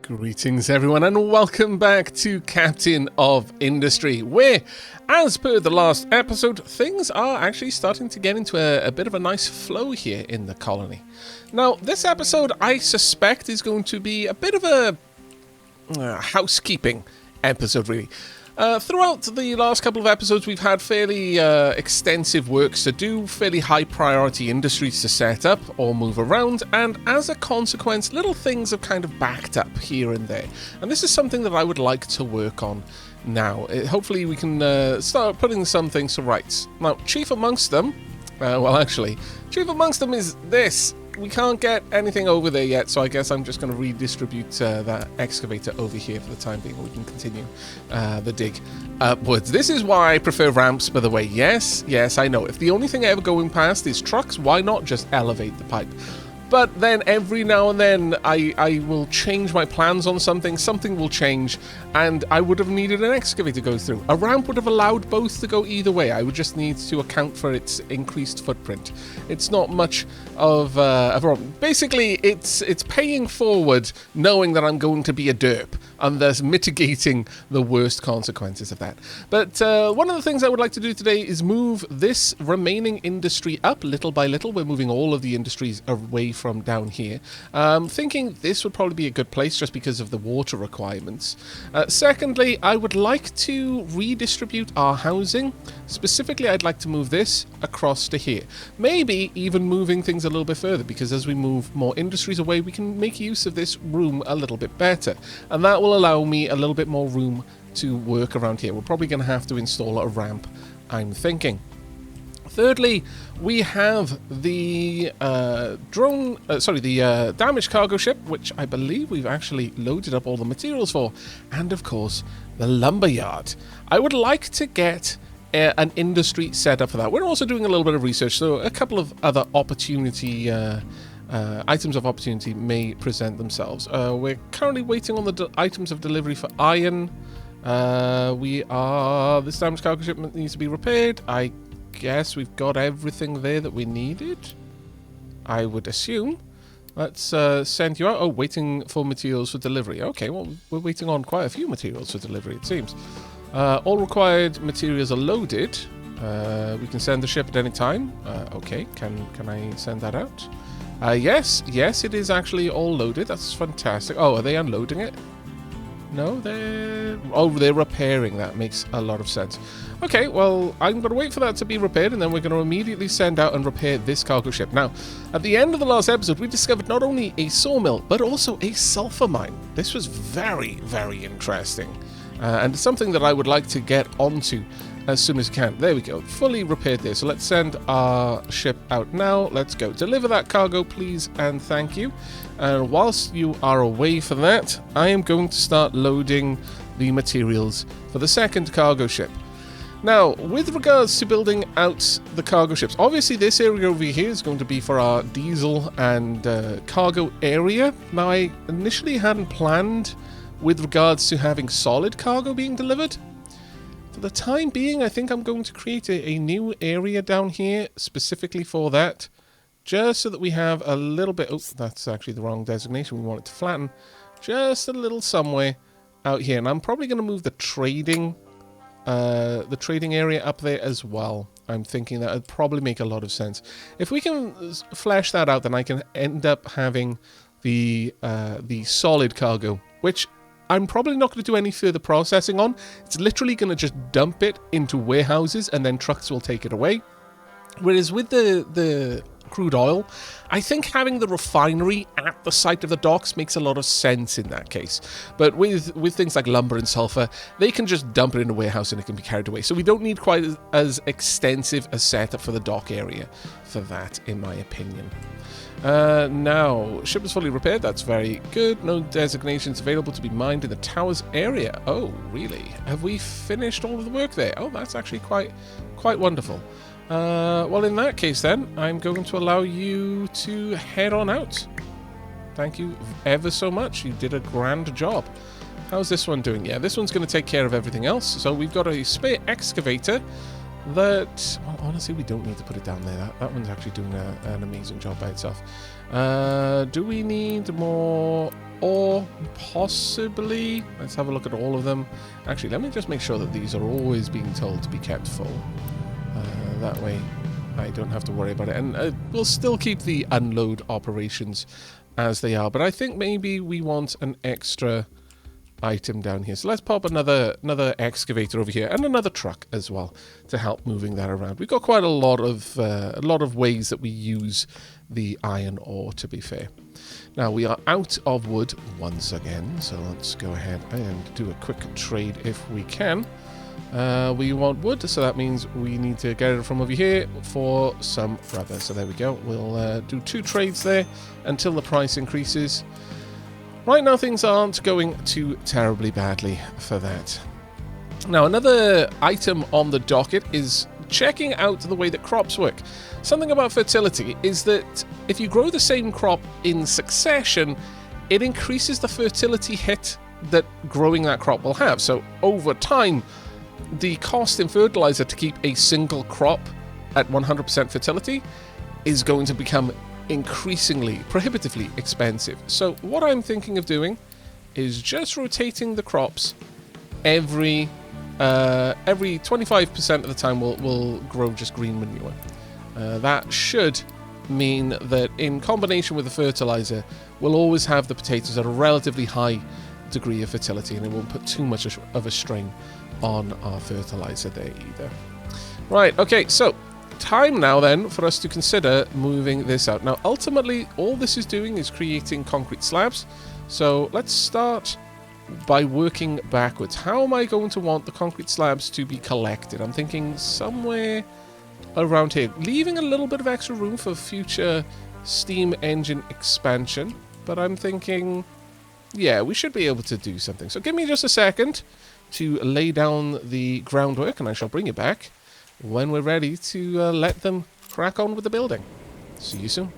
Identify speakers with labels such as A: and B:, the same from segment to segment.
A: Greetings everyone and welcome back to Captain of Industry, where, as per the last episode, things are actually starting to get into a bit of a nice flow here in the colony. Now, this episode, I suspect, is going to be a bit of a housekeeping episode, really. Throughout the last couple of episodes, we've had fairly extensive works to do, fairly high-priority industries to set up or move around, and as a consequence, little things have kind of backed up here and there. And this is something that I would like to work on now. Hopefully we can start putting some things to rights. Now, chief amongst them, chief amongst them is this. We can't get anything over there yet, so I guess I'm just going to redistribute that excavator over here for the time being. We can continue the dig upwards. This is why I prefer ramps, by the way. Yes, I know. If the only thing ever going past is trucks, why not just elevate the pipe? But then every now and then I will change my plans on something will change, and I would have needed an excavator to go through. A ramp would have allowed both to go either way. I would just need to account for its increased footprint. It's not much of a problem. Basically, it's paying forward knowing that I'm going to be a derp, and thus mitigating the worst consequences of that. But one of the things I would like to do today is move this remaining industry up little by little. We're moving all of the industries away from down here. Thinking this would probably be a good place just because of the water requirements. Secondly, I would like to redistribute our housing. Specifically, I'd like to move this across to here. Maybe even moving things a little bit further, because as we move more industries away, we can make use of this room a little bit better. And that will allow me a little bit more room to work around here. We're probably going to have to install a ramp, I'm thinking. Thirdly, we have the damaged cargo ship, which I believe we've actually loaded up all the materials for, and of course, the lumber yard. I would like to get an industry set up for that. We're also doing a little bit of research, so a couple of other opportunity items of opportunity may present themselves. We're currently waiting on the items of delivery for iron. This damaged cargo ship needs to be repaired. I guess we've got everything there that we needed, I would assume. Let's send you out. Oh, waiting for materials for delivery. Okay, well, we're waiting on quite a few materials for delivery, it seems. All required materials are loaded. We can send the ship at any time. Okay, can I send that out? Yes, it is actually all loaded. That's fantastic. Oh, are they unloading it? No, they're repairing. That makes a lot of sense. Okay, well, I'm going to wait for that to be repaired, and then we're going to immediately send out and repair this cargo ship. Now, at the end of the last episode, we discovered not only a sawmill, but also a sulfur mine. This was very, very interesting, and something that I would like to get onto as soon as we can. There we go, fully repaired there. So let's send our ship out now. Let's go. Deliver that cargo, please, and thank you. And whilst you are away for that, I am going to start loading the materials for the second cargo ship. Now, with regards to building out the cargo ships, obviously this area over here is going to be for our diesel and cargo area. Now, I initially hadn't planned with regards to having solid cargo being delivered. For the time being, I think I'm going to create a new area down here specifically for that, just so that we have a little bit... Oh, that's actually the wrong designation. We want it to flatten. Just a little somewhere out here. And I'm probably going to move the trading area up there as well. I'm thinking that would probably make a lot of sense. If we can flesh that out, then I can end up having the solid cargo, which I'm probably not going to do any further processing on. It's literally going to just dump it into warehouses, and then trucks will take it away. Whereas with the crude oil, I think having the refinery at the site of the docks makes a lot of sense in that case. But with things like lumber and sulfur, they can just dump it in a warehouse and it can be carried away. So we don't need quite as extensive a setup for the dock area for that, in my opinion. Now, ship is fully repaired. That's very good. No designations available to be mined in the towers area. Oh, really? Have we finished all of the work there? Oh, that's actually quite wonderful. Well, in that case, then, I'm going to allow you to head on out. Thank you ever so much. You did a grand job. How's this one doing? Yeah, this one's going to take care of everything else. So we've got a spare excavator that, well, honestly, we don't need to put it down there. That one's actually doing an amazing job by itself. Do we need more ore? 4, possibly. Let's have a look at all of them. Actually, let me just make sure that these are always being told to be kept full. That way I don't have to worry about it. And we'll still keep the unload operations as they are. But I think maybe we want an extra item down here. So let's pop another excavator over here and another truck as well to help moving that around. We've got quite a lot of ways that we use the iron ore, to be fair. Now we are out of wood once again, so let's go ahead and do a quick trade if we can. We want wood, so that means we need to get it from over here for some rubber. So there we go. We'll do 2 trades there until the price increases. Right now things aren't going too terribly badly for that. Now another item on the docket is checking out the way that crops work. Something about fertility is that if you grow the same crop in succession, it increases the fertility hit that growing that crop will have. So over time, the cost in fertilizer to keep a single crop at 100% fertility is going to become increasingly, prohibitively expensive. So what I'm thinking of doing is just rotating the crops every 25% of the time we'll grow just green manure. That should mean that in combination with the fertilizer, we'll always have the potatoes at a relatively high degree of fertility, and it won't put too much of a strain on our fertilizer there either. Right, okay, so time now then for us to consider moving this out. Now ultimately all this is doing is creating concrete slabs, so let's start by working backwards. How am I going to want the concrete slabs to be collected? I'm thinking somewhere around here, leaving a little bit of extra room for future steam engine expansion, but I'm thinking, yeah, we should be able to do something. So give me just a second to lay down the groundwork, and I shall bring you back when we're ready to let them crack on with the building. See you soon.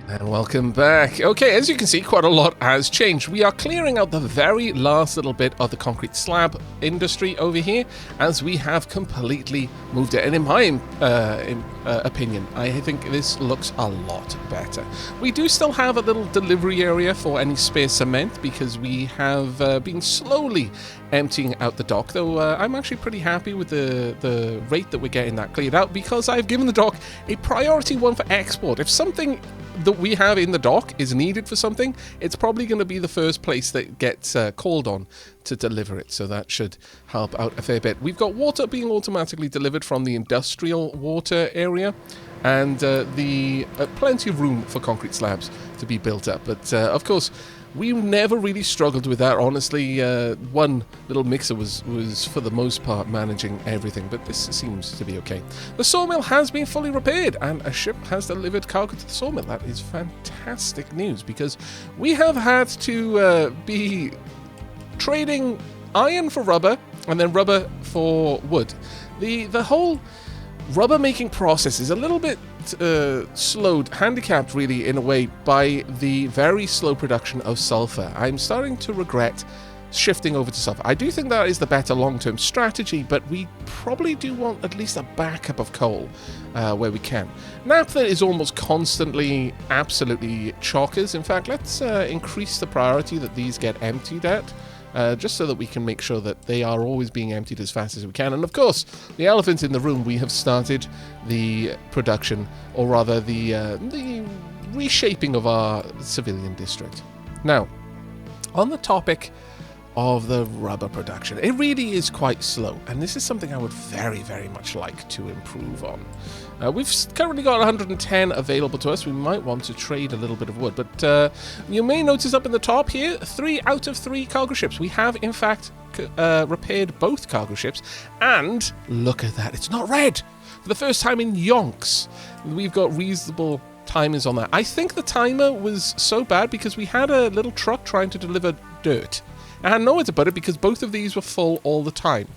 A: And welcome back. Okay, as you can see, quite a lot has changed. We are clearing out the very last little bit of the concrete slab industry over here, as we have completely moved it. And in my opinion, I think this looks a lot better. We do still have a little delivery area for any spare cement, because we have been slowly emptying out the dock, though I'm actually pretty happy with the rate that we're getting that cleared out, because I've given the dock a priority 1 for export. If something that we have in the dock is needed for something, it's probably going to be the first place that gets called on to deliver it, so that should help out a fair bit. We've got water being automatically delivered from the industrial water area, and plenty of room for concrete slabs to be built up. But of course, we never really struggled with that, honestly. One little mixer was for the most part managing everything, but this seems to be okay. The sawmill has been fully repaired, and a ship has delivered cargo to the sawmill. That is fantastic news, because we have had to be trading iron for rubber, and then rubber for wood. The whole rubber making process is a little bit handicapped really in a way by the very slow production of sulfur. I'm starting to regret shifting over to sulfur. I do think that is the better long-term strategy, but we probably do want at least a backup of coal where we can. Naphtha is almost constantly absolutely chockers. In fact, let's increase the priority that these get emptied at, just so that we can make sure that they are always being emptied as fast as we can. And of course, the elephant in the room, we have started the production, or rather the reshaping of our civilian district. Now, on the topic of the rubber production. It really is quite slow, and this is something I would very, very much like to improve on. We've currently got 110 available to us. We might want to trade a little bit of wood, but you may notice up in the top here, 3 out of 3 cargo ships. We have, in fact, repaired both cargo ships, and look at that, it's not red! For the first time in yonks, we've got reasonable timers on that. I think the timer was so bad because we had a little truck trying to deliver dirt. I had nowhere to put it because both of these were full all the time.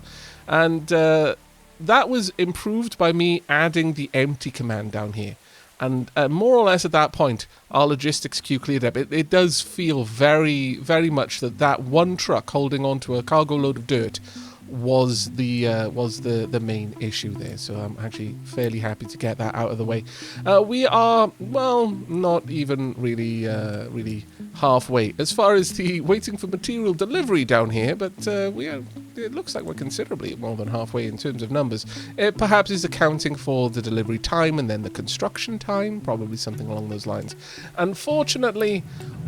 A: And that was improved by me adding the empty command down here. And more or less at that point, our logistics queue cleared up. It does feel very, very much that one truck holding onto a cargo load of dirt was the main issue there. So I'm actually fairly happy to get that out of the way. We are, well, not even really halfway as far as the waiting for material delivery down here, but it looks like we're considerably more than halfway in terms of numbers. It perhaps is accounting for the delivery time and then the construction time, probably something along those lines. Unfortunately,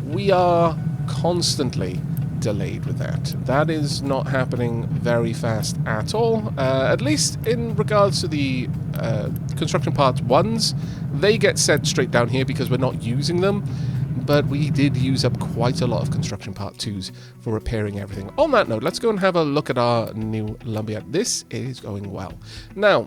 A: we are constantly delayed with that. That is not happening very fast at all. At least in regards to the construction part 1s, they get sent straight down here because we're not using them. But we did use up quite a lot of construction part 2s for repairing everything. On that note, let's go and have a look at our new lumberyard. This is going well. Now,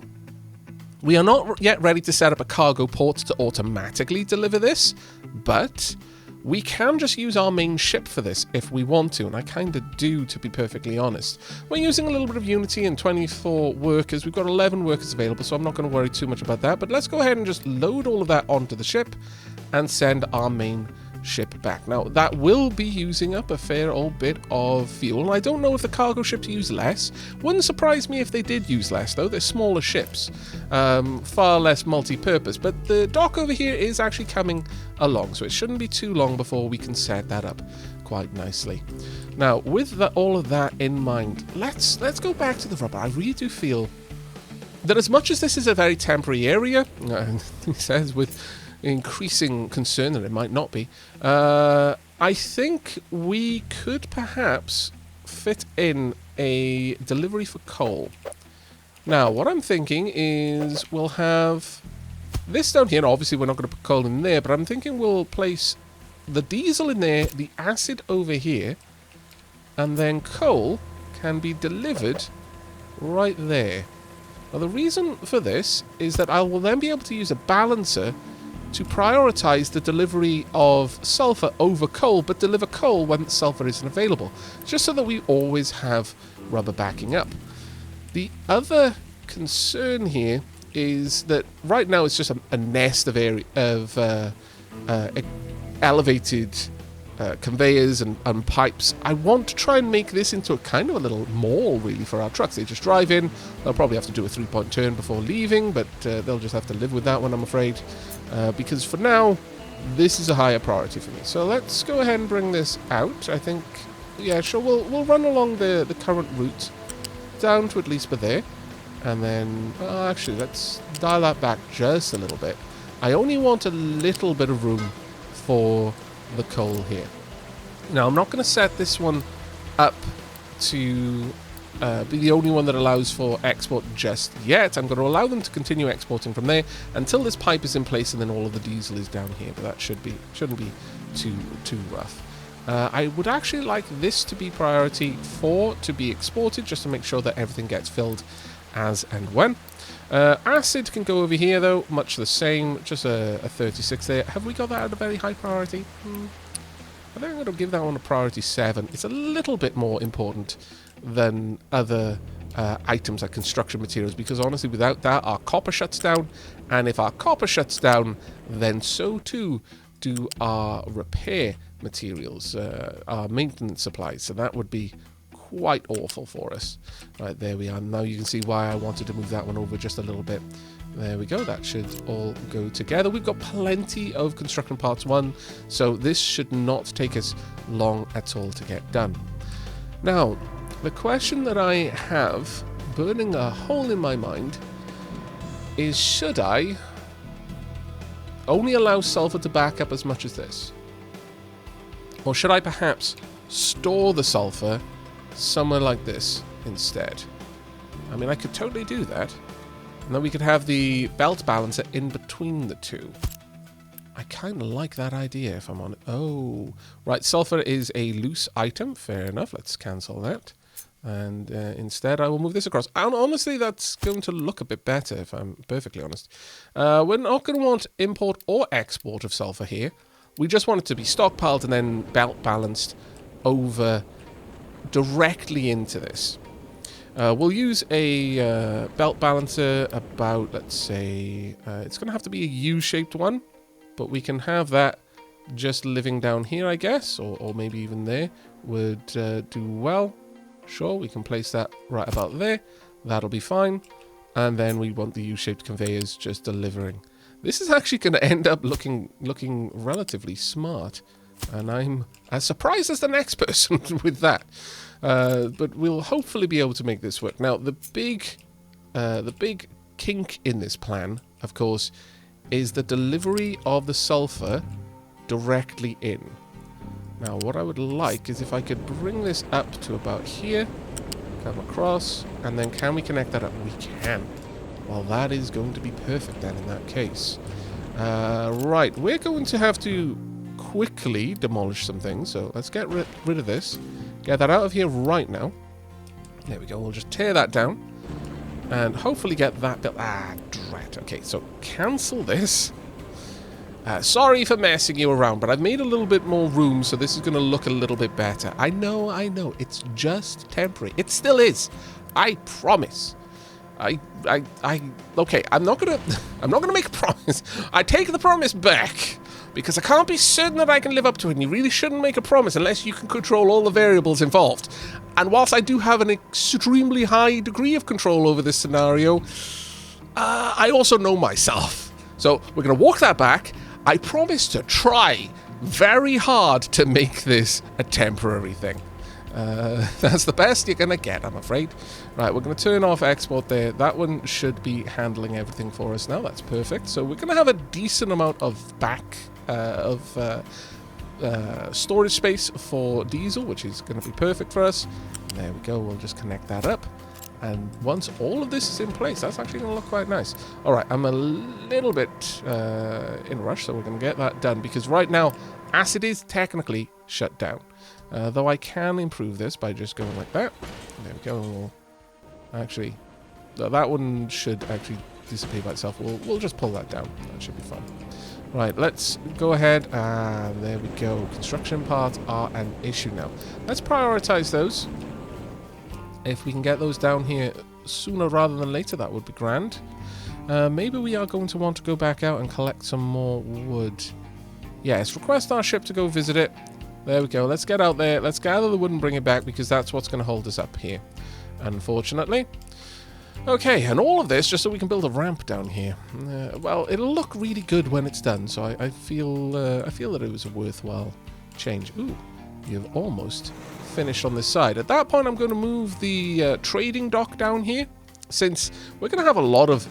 A: we are not yet ready to set up a cargo port to automatically deliver this, but we can just use our main ship for this if we want to, and I kind of do, to be perfectly honest. We're using a little bit of Unity and 24 workers. We've got 11 workers available, so I'm not going to worry too much about that. But let's go ahead and just load all of that onto the ship and send our main ship back. Now, that will be using up a fair old bit of fuel. I don't know if the cargo ships use less. Wouldn't surprise me if they did use less, though. They're smaller ships, far less multi-purpose. But the dock over here is actually coming along, so it shouldn't be too long before we can set that up quite nicely. Now, with all of that in mind, let's go back to the rubber. I really do feel that as much as this is a very temporary area, he says with increasing concern that it might not be, I think we could perhaps fit in a delivery for coal. Now, what I'm thinking is we'll have this down here. Obviously, we're not going to put coal in there, but I'm thinking we'll place the diesel in there, the acid over here, and then coal can be delivered right there. Now, the reason for this is that I will then be able to use a balancer to prioritize the delivery of sulfur over coal, but deliver coal when sulfur isn't available, just so that we always have rubber backing up. The other concern here is that right now it's just a nest of elevated conveyors and pipes. I want to try and make this into a kind of a little mall, really, for our trucks. They just drive in. They'll probably have to do a 3-point turn before leaving, but they'll just have to live with that one, I'm afraid. Because for now, this is a higher priority for me. So let's go ahead and bring this out. I think, yeah, sure, we'll run along the current route down to at least by there. And then, actually, let's dial that back just a little bit. I only want a little bit of room for the coal here. Now, I'm not going to set this one up to be the only one that allows for export just yet. I'm going to allow them to continue exporting from there until this pipe is in place and then all of the diesel is down here, but that shouldn't be too rough. I would actually like this to be priority 4 to be exported, just to make sure that everything gets filled as and when. Acid can go over here, though, much the same, just a 36 there. Have we got that at a very high priority? I think I'm going to give that one a priority 7. It's a little bit more important than other items like construction materials, because honestly, without that, our copper shuts down, and if our copper shuts down, then so too do our repair materials, our maintenance supplies, so that would be quite awful for us. Right, there we are. Now you can see why I wanted to move that one over just a little bit. There we go. That should all go together. We've got plenty of construction parts 1, so this should not take us long at all to get done. Now, the question that I have burning a hole in my mind is, should I only allow sulfur to back up as much as this? Or should I perhaps store the sulfur somewhere like this instead. I mean, I could totally do that. And then we could have the belt balancer in between the two. I kind of like that idea, if I'm on it. Oh, right. Sulfur is a loose item. Fair enough. Let's cancel that. And instead, I will move this across. And honestly, that's going to look a bit better, if I'm perfectly honest. We're not going to want import or export of sulfur here. We just want it to be stockpiled and then belt balanced over directly into this. We'll use a belt balancer about, let's say, it's going to have to be a U-shaped one. But we can have that just living down here, I guess, or maybe even there would do well. Sure, we can place that right about there. That'll be fine. And then we want the U-shaped conveyors just delivering. This is actually going to end up looking relatively smart. And I'm as surprised as the next person with that. But we'll hopefully be able to make this work. Now, the big kink in this plan, of course, is the delivery of the sulfur directly in. Now, what I would like is if I could bring this up to about here, come across, and then can we connect that up? We can. Well, that is going to be perfect then in that case. Right, we're going to have to quickly demolish some things, so let's get rid of this. Get that out of here right now. There we go, we'll just tear that down. And hopefully get that built. Ah, drat. Okay, so cancel this. Sorry for messing you around, but I've made a little bit more room, so this is going to look a little bit better. I know. It's just temporary. It still is. I promise. Okay, I'm not gonna make a promise. I take the promise back. Because I can't be certain that I can live up to it, and you really shouldn't make a promise unless you can control all the variables involved. And whilst I do have an extremely high degree of control over this scenario, I also know myself. So we're going to walk that back. I promise to try very hard to make this a temporary thing. That's the best you're going to get, I'm afraid. Right, we're going to turn off export there. That one should be handling everything for us now. That's perfect. So we're going to have a decent amount of storage space for diesel, which is going to be perfect for us. There we go. We'll just connect that up. And once all of this is in place, that's actually going to look quite nice. All right, I'm a little bit in a rush, so we're going to get that done. Because right now, acid is technically shut down. Though I can improve this by just going like that. There we go. Actually, that one should actually disappear by itself. We'll just pull that down. That should be fun. Right, let's go ahead. There we go. Construction parts are an issue now. Let's prioritize those. If we can get those down here sooner rather than later, that would be grand. Maybe we are going to want to go back out and collect some more wood. Yes, request our ship to go visit it. There we go. Let's get out there. Let's gather the wood and bring it back because that's what's going to hold us up here, unfortunately. Okay, and all of this just so we can build a ramp down here. Well, it'll look really good when it's done, so I feel that it was a worthwhile change. Ooh, you've almost finished on this side. At that point, I'm going to move the trading dock down here, since we're going to have a lot of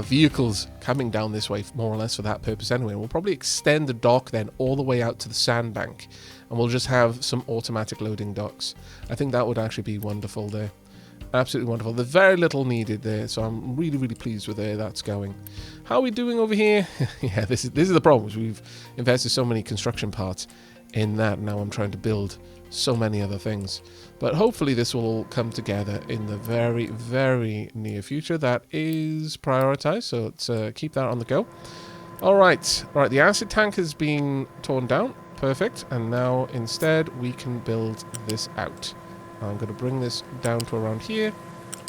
A: vehicles coming down this way, more or less for that purpose anyway. We'll probably extend the dock then all the way out to the sandbank, and we'll just have some automatic loading docks. I think that would actually be wonderful there. Absolutely wonderful. There's very little needed there, so I'm really, really pleased with where that's going. How are we doing over here? Yeah, this is the problem. We've invested so many construction parts in that. Now I'm trying to build so many other things. But hopefully this will all come together in the very, very near future. That is prioritized, so let's keep that on the go. All right. The acid tank has been torn down. Perfect. And now instead we can build this out. I'm going to bring this down to around here,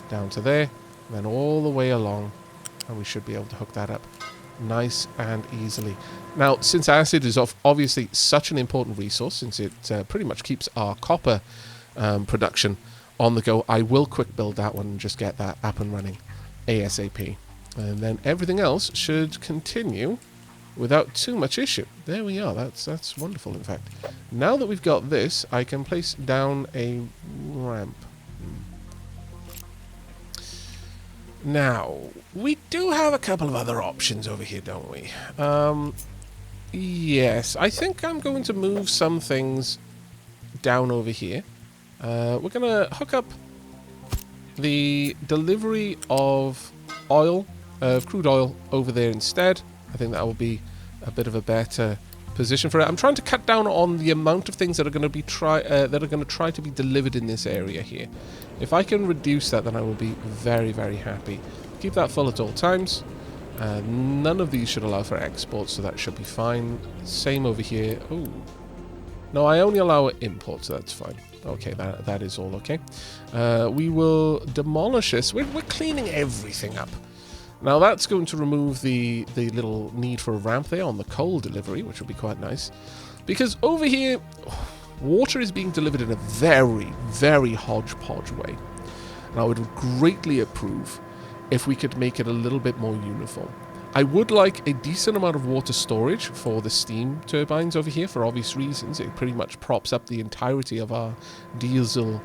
A: down to there, then all the way along, and we should be able to hook that up nice and easily. Now, since acid is obviously such an important resource, since it pretty much keeps our copper production on the go, I will quick build that one and just get that up and running ASAP. And then everything else should continue without too much issue. There we are. That's wonderful, in fact. Now that we've got this, I can place down a ramp. Now, we do have a couple of other options over here, don't we? Yes, I think I'm going to move some things down over here. We're going to hook up the delivery of oil, crude oil, over there instead. I think that will be a bit of a better position for it. I'm trying to cut down on the amount of things that are going to be try to be delivered in this area here. If I can reduce that, then I will be very, very happy. Keep that full at all times. None of these should allow for export, so that should be fine. Same over here. Oh, no, I only allow imports, so that's fine. Okay, that is all okay. We will demolish this. We're cleaning everything up. Now that's going to remove the little need for a ramp there on the coal delivery, which will be quite nice. Because over here, water is being delivered in a very, very hodgepodge way. And I would greatly approve if we could make it a little bit more uniform. I would like a decent amount of water storage for the steam turbines over here for obvious reasons. It pretty much props up the entirety of our diesel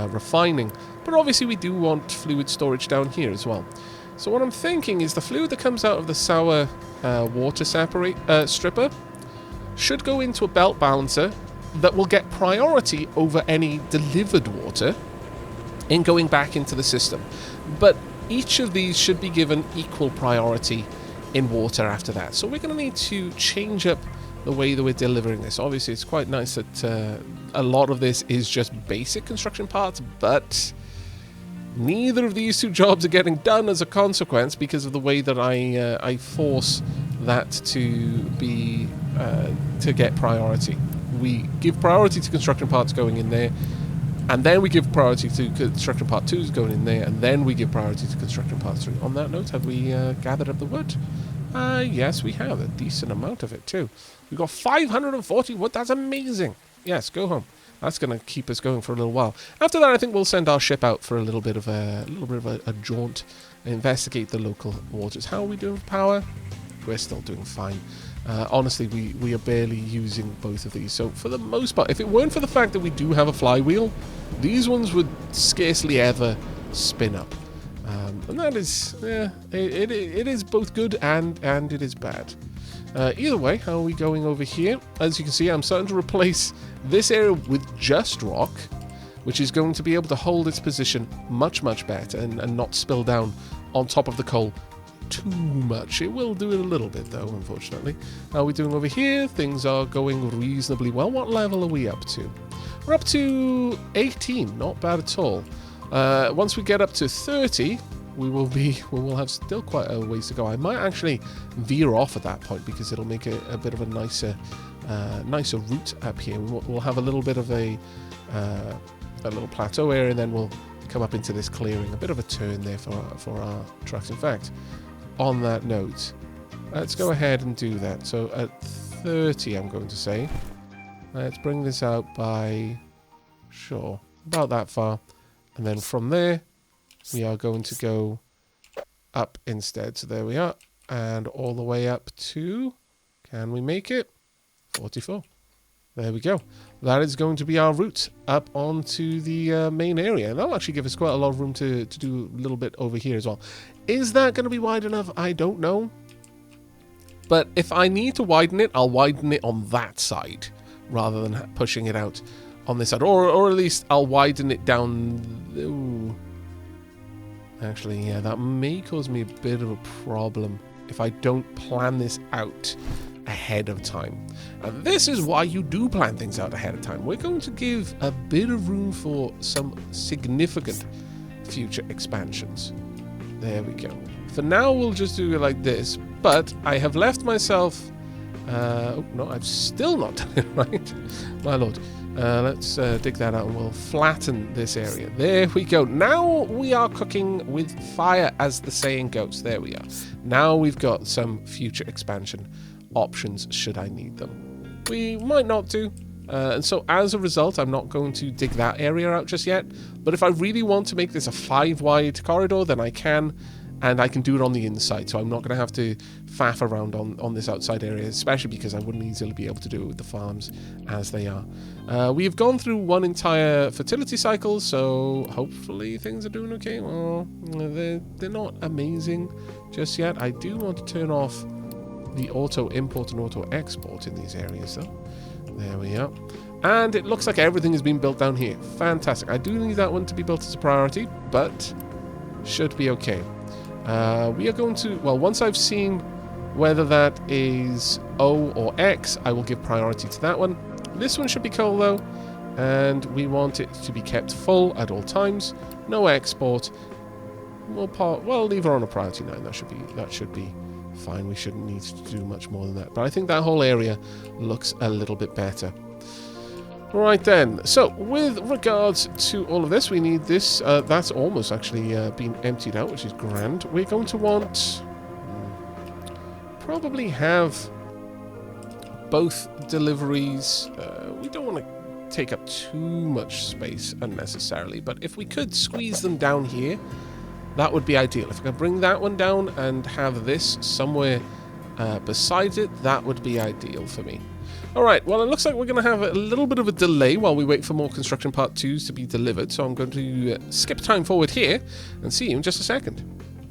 A: refining. But obviously we do want fluid storage down here as well. So what I'm thinking is the fluid that comes out of the sour water stripper should go into a belt balancer that will get priority over any delivered water in going back into the system. But each of these should be given equal priority in water after that. So we're going to need to change up the way that we're delivering this. Obviously, it's quite nice that a lot of this is just basic construction parts, but neither of these two jobs are getting done as a consequence because of the way that I force that to be to get priority. We give priority to construction parts going in there, and then we give priority to construction part 2 going in there, and then we give priority to construction part 3. On that note, have we gathered up the wood? Yes, we have a decent amount of it too. We've got 540 wood. That's amazing. Yes, go home. That's going to keep us going for a little while. After that, I think we'll send our ship out for a little bit of a jaunt, investigate the local waters. How are we doing with power? We're still doing fine. Honestly, we are barely using both of these. So for the most part, if it weren't for the fact that we do have a flywheel, these ones would scarcely ever spin up. And that is, it is both good and it is bad. Either way, how are we going over here? As you can see, I'm starting to replace this area with just rock, which is going to be able to hold its position much, much better and not spill down on top of the coal too much. It will do it a little bit, though, unfortunately. How are we doing over here? Things are going reasonably well. What level are we up to? We're up to 18. Not bad at all. Once we get up to 30... we will have still quite a ways to go. I might actually veer off at that point because it'll make a bit of a nicer route up here. We'll have a little bit of a little plateau area, and then we'll come up into this clearing. A bit of a turn there for our trucks. In fact, on that note, let's go ahead and do that. So at 30, I'm going to say, let's bring this out by, sure, about that far, and then from there, we are going to go up instead. So there we are. And all the way up to, can we make it? 44. There we go. That is going to be our route up onto the main area. And that'll actually give us quite a lot of room to do a little bit over here as well. Is that going to be wide enough? I don't know. But if I need to widen it, I'll widen it on that side rather than pushing it out on this side. Or at least I'll widen it down... Ooh. Actually, yeah, that may cause me a bit of a problem if I don't plan this out ahead of time. And this is why you do plan things out ahead of time. We're going to give a bit of room for some significant future expansions. There we go. For now, we'll just do it like this, but I have left myself... oh, no, I've still not done it right. My lord. Let's dig that out and we'll flatten this area. There we go. Now we are cooking with fire, as the saying goes. There we are. Now we've got some future expansion options should I need them. We might not do. And so as a result, I'm not going to dig that area out just yet. But if I really want to make this a 5-wide corridor, then I can. And I can do it on the inside, so I'm not going to have to faff around on this outside area, especially because I wouldn't easily be able to do it with the farms as they are. We've gone through one entire fertility cycle, so hopefully things are doing okay. Well, they're not amazing just yet. I do want to turn off the auto import and auto export in these areas, though. There we are. And it looks like everything has been built down here. Fantastic. I do need that one to be built as a priority, but should be okay. We are going to, well, once I've seen whether that is O or X, I will give priority to that one. This one should be cool, though, and we want it to be kept full at all times. No export. We'll leave her on a priority 9. That should be fine. We shouldn't need to do much more than that. But I think that whole area looks a little bit better. Right then, so with regards to all of this, we need this. That's almost actually been emptied out, which is grand. We're going to want probably have both deliveries. We don't want to take up too much space unnecessarily, but if we could squeeze them down here, that would be ideal. If I could bring that one down and have this somewhere beside it, that would be ideal for me. Alright, well, it looks like we're going to have a little bit of a delay while we wait for more construction part 2s to be delivered, so I'm going to skip time forward here and see you in just a second.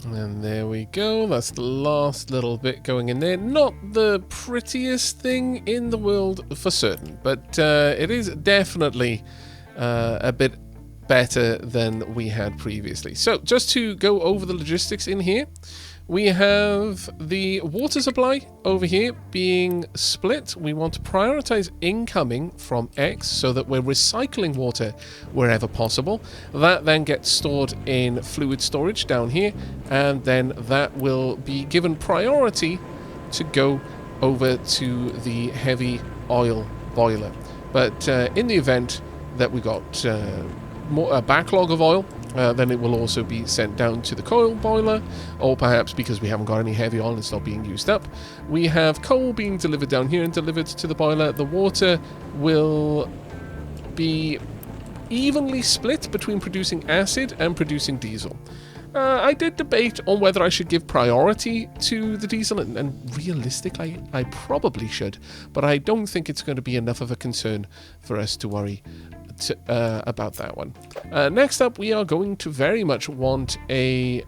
A: And there we go, that's the last little bit going in there. Not the prettiest thing in the world for certain, but it is definitely a bit better than we had previously. So, just to go over the logistics in here, we have the water supply over here being split. We want to prioritize incoming from X so that we're recycling water wherever possible. That then gets stored in fluid storage down here, and then that will be given priority to go over to the heavy oil boiler. But in the event that we got a backlog of oil, then it will also be sent down to the coal boiler, or perhaps because we haven't got any heavy oil and it's not being used up, we have coal being delivered down here and delivered to the boiler. The water will be evenly split between producing acid and producing diesel. I did debate on whether I should give priority to the diesel, and realistically, I probably should, but I don't think it's going to be enough of a concern for us to worry about that one. Next up, we are going to very much want a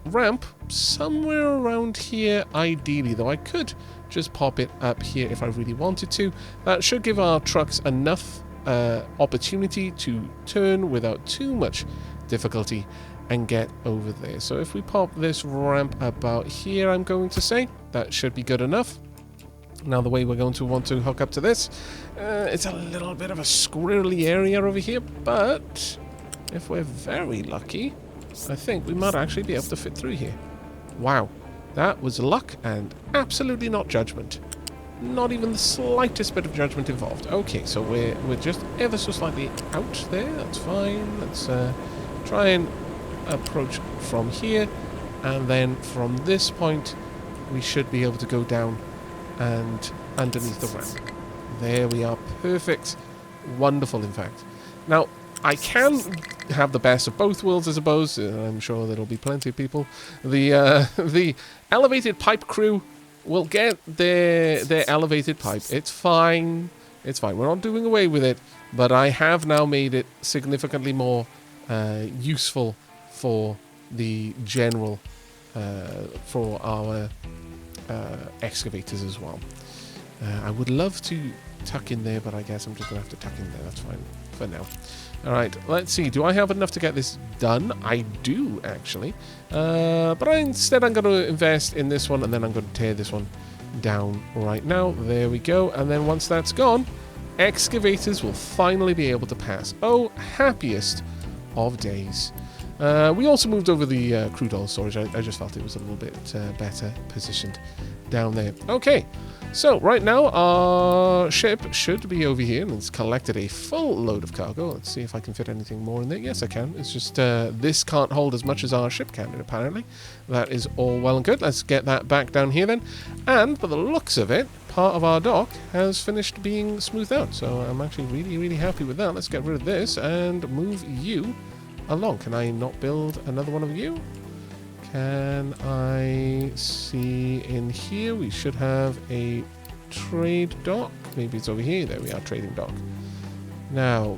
A: ramp somewhere around here, ideally, though I could just pop it up here if I really wanted to. That should give our trucks enough opportunity to turn without too much difficulty and get over there. So if we pop this ramp about here, I'm going to say, that should be good enough. Now the way we're going to want to hook up to this, it's a little bit of a squirrely area over here, but if we're very lucky, I think we might actually be able to fit through here. Wow, that was luck and absolutely not judgment. Not even the slightest bit of judgment involved. Okay, so we're just ever so slightly out there. That's fine. Let's try and approach from here, and then from this point we should be able to go down and underneath the ramp. There we are. Perfect. Wonderful, in fact. Now, I can have the best of both worlds, I suppose. I'm sure there'll be plenty of people. The elevated pipe crew will get their elevated pipe. It's fine. It's fine. We're not doing away with it, but I have now made it significantly more useful for the general, for our excavators as well. I would love to tuck in there, but I guess I'm just going to have to tuck in there. That's fine for now. Alright, let's see. Do I have enough to get this done? I do, actually. But instead I'm going to invest in this one, and then I'm going to tear this one down right now. There we go. And then once that's gone, excavators will finally be able to pass. Oh, happiest of days. We also moved over the crude oil storage. I just felt it was a little bit better positioned down there. Okay, so right now our ship should be over here, and it's collected a full load of cargo. Let's see if I can fit anything more in there. Yes, I can. It's just this can't hold as much as our ship can, apparently. That is all well and good. Let's get that back down here then. And by the looks of it, part of our dock has finished being smoothed out. So I'm actually really, really happy with that. Let's get rid of this and move you along. Can I not build another one of you? Can I see in here? We should have a trade dock. Maybe it's over here. There we are, trading dock. Now,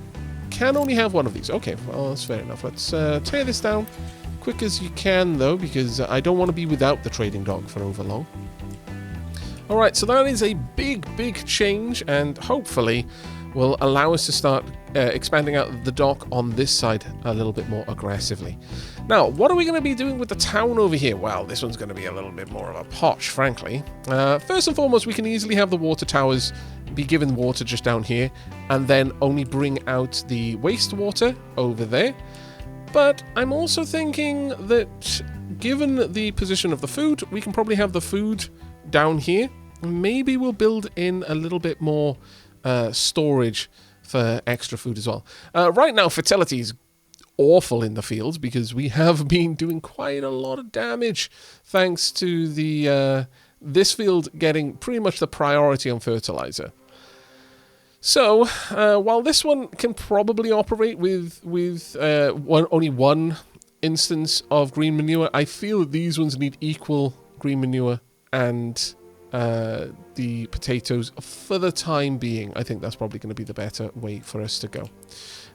A: can only have one of these. Okay, well, that's fair enough. Let's tear this down quick as you can, though, because I don't want to be without the trading dock for over long. Alright, so that is a big change, and hopefully will allow us to start expanding out the dock on this side a little bit more aggressively. Now, what are we going to be doing with the town over here? Well, this one's going to be a little bit more of a potch, frankly. First and foremost, we can easily have the water towers be given water just down here, and then only bring out the wastewater over there. But I'm also thinking that, given the position of the food, we can probably have the food down here. Maybe we'll build in a little bit more storage for extra food as well. Right now, fertility is awful in the fields because we have been doing quite a lot of damage thanks to the this field getting pretty much the priority on fertilizer. So, while this one can probably operate with only one instance of green manure, I feel that these ones need equal green manure and the potatoes for the time being. I think that's probably going to be the better way for us to go.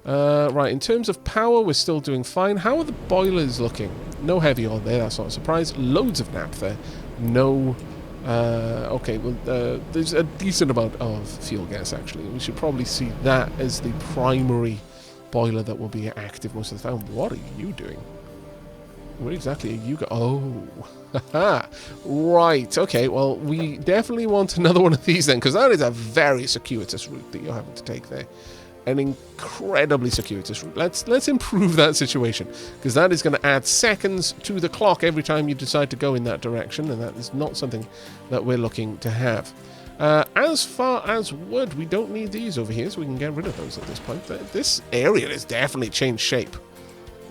A: Right, in terms of power, we're still doing fine. How are the boilers looking? No heavy on there, that's not a surprise. Loads of nap there. No... okay, well, there's a decent amount of fuel gas, actually. We should probably see that as the primary boiler that will be active most of the time. What are you doing? Where exactly are you Oh, right, okay, well, we definitely want another one of these then, because that is a very circuitous route that you're having to take there. An incredibly circuitous route. Let's improve that situation, because that is going to add seconds to the clock every time you decide to go in that direction, and that is not something that we're looking to have. As far as wood, we don't need these over here, so we can get rid of those at this point. This area has definitely changed shape.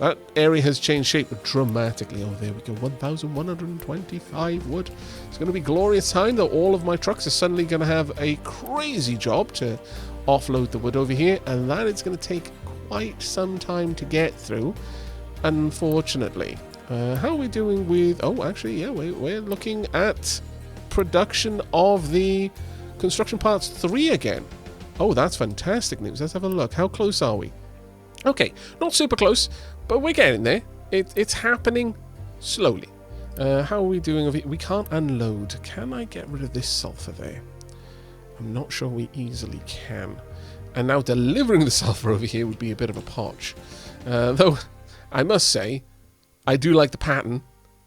A: That area has changed shape dramatically. Oh, there we go. 1,125 wood. It's going to be glorious time, though. All of my trucks are suddenly going to have a crazy job to offload the wood over here, and that is going to take quite some time to get through, unfortunately. How are we doing with... Oh, actually, yeah, we're looking at production of the construction parts 3 again. Oh, that's fantastic news. Let's have a look. How close are we? Okay, not super close, but we're getting there. It's happening slowly. How are we doing over here? We can't unload. Can I get rid of this sulfur there? I'm not sure we easily can. And now delivering the sulfur over here would be a bit of a potch. Though, I must say, I do like the pattern.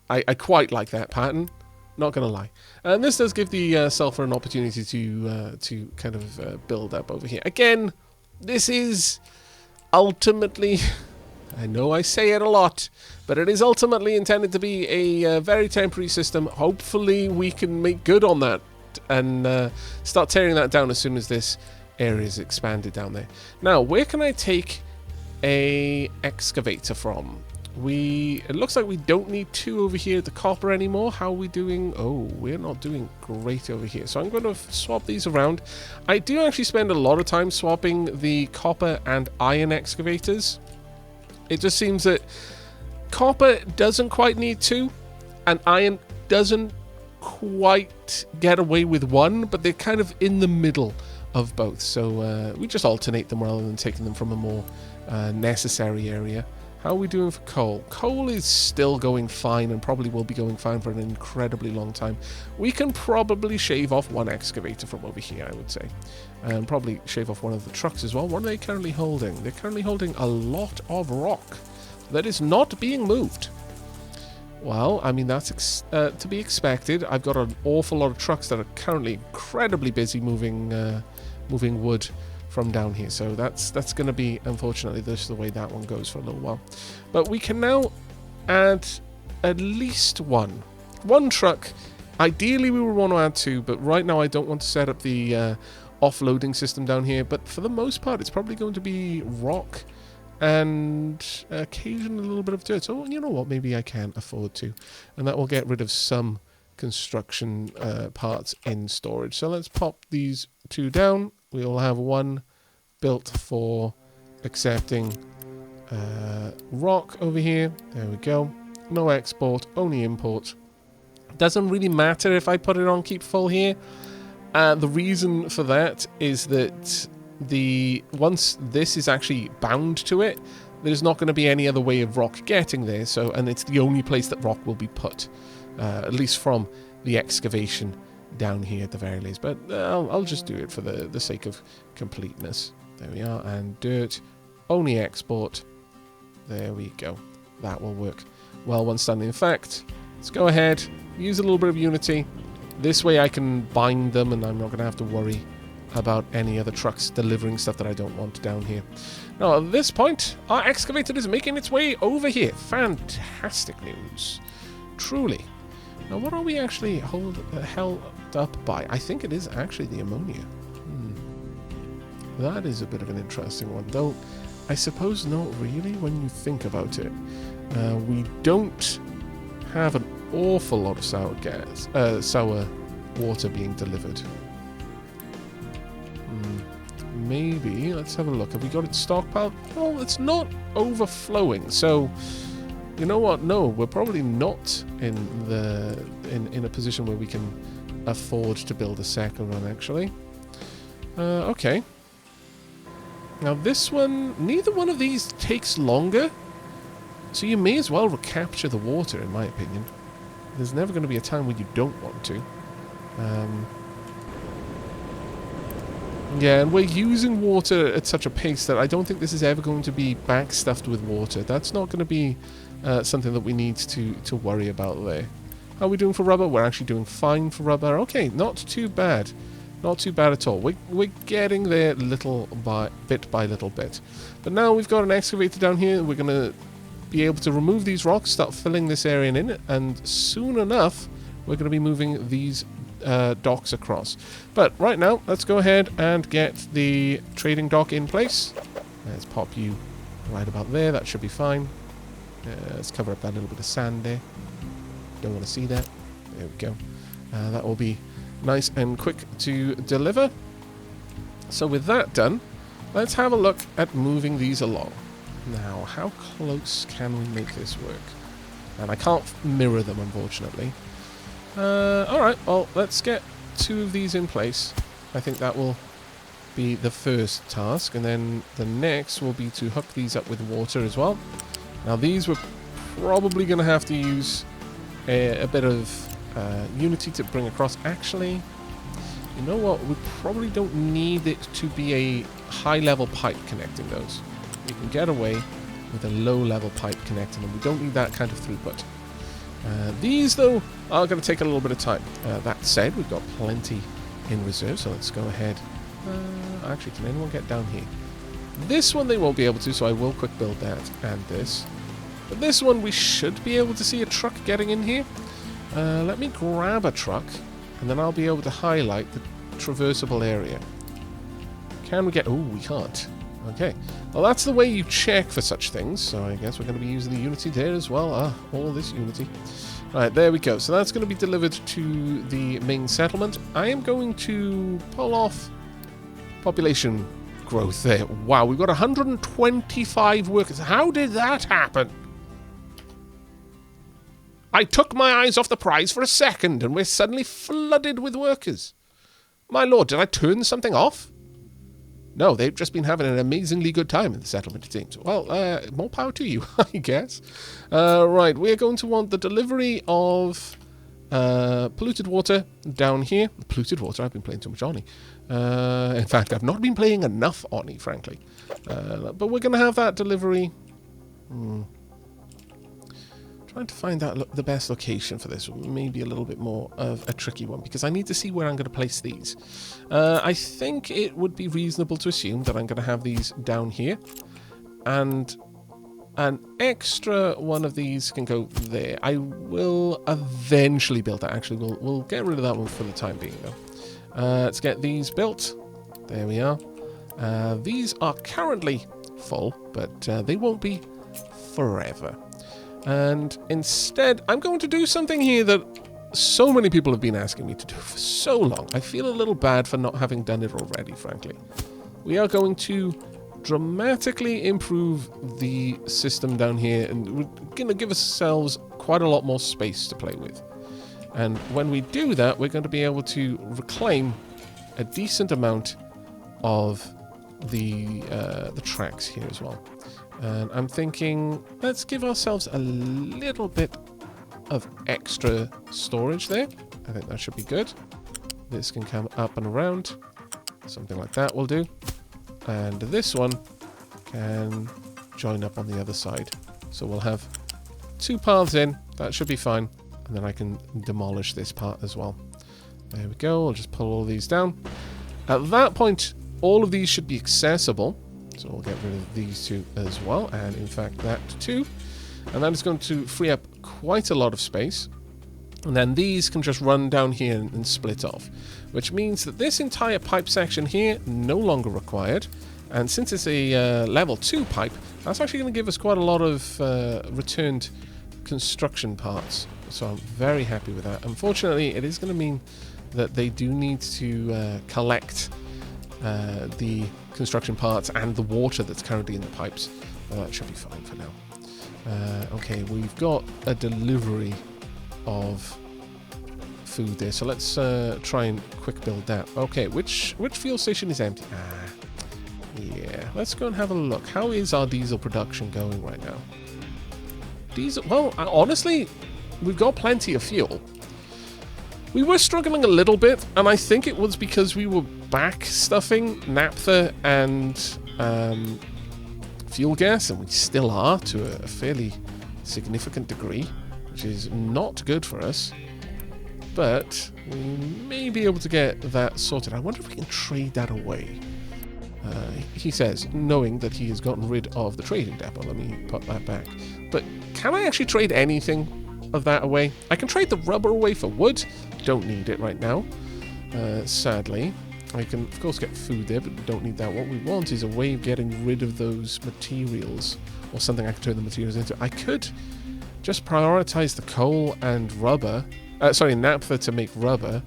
A: I quite like that pattern. Not going to lie. And this does give the sulfur an opportunity to kind of build up over here. Again, this is ultimately... I know I say it a lot, but it is ultimately intended to be a very temporary system. Hopefully we can make good on that and start tearing that down as soon as this area is expanded down there. Now, where can I take a excavator from? It looks like we don't need 2 over here at the copper anymore. How are we doing? Oh, we're not doing great over here. So I'm going to swap these around. I do actually spend a lot of time swapping the copper and iron excavators. It just seems that copper doesn't quite need 2, and iron doesn't quite get away with 1, but they're kind of in the middle of both. So we just alternate them rather than taking them from a more necessary area. How are we doing for coal? Coal is still going fine and probably will be going fine for an incredibly long time. We can probably shave off 1 excavator from over here, I would say. And probably shave off 1 of the trucks as well. What are they currently holding? They're currently holding a lot of rock that is not being moved. Well, I mean, that's to be expected. I've got an awful lot of trucks that are currently incredibly busy moving wood from down here, so that's going to be, unfortunately, this is the way that one goes for a little while. But we can now add at least one truck. Ideally we would want to add 2, but right now I don't want to set up the offloading system down here. But for the most part, it's probably going to be rock and occasionally a little bit of dirt. So you know what, maybe I can afford to, and that will get rid of some construction parts in storage. So let's pop these 2 down. We will have 1 built for accepting rock over here. There we go. No export, only import. Doesn't really matter if I put it on keep full here. The reason for that is that once this is actually bound to it, there's not going to be any other way of rock getting there. So, and it's the only place that rock will be put, at least from the excavation down here at the very least. But I'll just do it for the sake of completeness. There we are. And dirt, only export. There we go. That will work well once done. In fact, let's go ahead, use a little bit of Unity. This way I can bind them and I'm not going to have to worry about any other trucks delivering stuff that I don't want down here. Now, at this point, our excavator is making its way over here. Fantastic news. Truly. Now, what are we actually held up by? I think it is actually the ammonia. That is a bit of an interesting one, though I suppose not really when you think about it. We don't have an awful lot of sour water being delivered. Maybe, let's have a look. Have we got it stockpiled? Well, it's not overflowing, so you know what? No, we're probably not in a position where we can afford to build a second one, actually. Okay. Now this one, neither one of these takes longer, so you may as well recapture the water, in my opinion. There's never going to be a time when you don't want to. Yeah, and we're using water at such a pace that I don't think this is ever going to be backstuffed with water. That's not going to be something that we need to worry about there. How are we doing for rubber? We're actually doing fine for rubber. Okay, not too bad. Not too bad at all. We're getting there bit by little bit. But now we've got an excavator down here. We're going to be able to remove these rocks, start filling this area in, and soon enough, we're going to be moving these docks across. But right now, let's go ahead and get the trading dock in place. Let's pop you right about there. That should be fine. Let's cover up that little bit of sand there. Don't want to see that. There we go. That will be nice and quick to deliver. So with that done, let's have a look at moving these along. Now, how close can we make this work? And I can't mirror them, unfortunately. Alright, well, let's get 2 of these in place. I think that will be the first task, and then the next will be to hook these up with water as well. Now, these we're probably going to have to use a bit of Unity to bring across. Actually, you know what? We probably don't need it to be a high-level pipe connecting those. We can get away with a low-level pipe connecting them. We don't need that kind of throughput. These, though, are going to take a little bit of time. That said, we've got plenty in reserve, so let's go ahead. Actually, can anyone get down here? This one they won't be able to, so I will quick build that and this. But this one, we should be able to see a truck getting in here. Let me grab a truck, and then I'll be able to highlight the traversable area. Can we get... Oh, we can't. Okay. Well, that's the way you check for such things, so I guess we're going to be using the Unity there as well. All this Unity. Right, there we go. So that's going to be delivered to the main settlement. I am going to pull off population growth there. Wow, we've got 125 workers. How did that happen? I took my eyes off the prize for a second, and we're suddenly flooded with workers. My lord, did I turn something off? No, they've just been having an amazingly good time in the settlement, it seems. Well, more power to you, I guess. Right, we're going to want the delivery of polluted water down here. Polluted water? I've been playing too much Oni. In fact, I've not been playing enough Oni, frankly. But we're going to have that delivery... Trying to find out the best location for this. Maybe a little bit more of a tricky one, because I need to see where I'm going to place these. I think it would be reasonable to assume that I'm going to have these down here. And an extra one of these can go there. I will eventually build that. Actually, we'll get rid of that one for the time being, though. Let's get these built. There we are. These are currently full, but they won't be forever. And instead, I'm going to do something here that so many people have been asking me to do for so long. I feel a little bad for not having done it already, frankly. We are going to dramatically improve the system down here, and we're going to give ourselves quite a lot more space to play with. And when we do that, we're going to be able to reclaim a decent amount of the tracks here as well. And I'm thinking, let's give ourselves a little bit of extra storage there. I think that should be good. this can come up and around. Something like that will do. And this one can join up on the other side. So we'll have 2 paths in. That should be fine. And then I can demolish this part as well. There we go. I'll just pull all these down. At that point, all of these should be accessible. So we'll get rid of these 2 as well. And in fact, that too. And that is going to free up quite a lot of space. And then these can just run down here and split off. Which means that this entire pipe section here, no longer required. And since it's a level 2 pipe, that's actually going to give us quite a lot of returned construction parts. So I'm very happy with that. Unfortunately, it is going to mean that they do need to collect the construction parts and the water that's currently in the pipes. That should be fine for now. Okay, we've got a delivery of food there, so let's try and quick build that. Okay, which fuel station is empty? Yeah, let's go and have a look. How is our diesel production going right now? Diesel, well, honestly, we've got plenty of fuel. We were struggling a little bit, and I think it was because we were back stuffing naphtha and fuel gas, and we still are to a fairly significant degree, which is not good for us. But we may be able to get that sorted. I wonder if we can trade that away. He says, knowing that he has gotten rid of the trading depot. Let me put that back. But can I actually trade anything of that away? I can trade the rubber away for wood. Don't need it right now, sadly. I can, of course, get food there, but don't need that. What we want is a way of getting rid of those materials, or something I can turn the materials into. I could just prioritize the coal and rubber, naphtha to make rubber,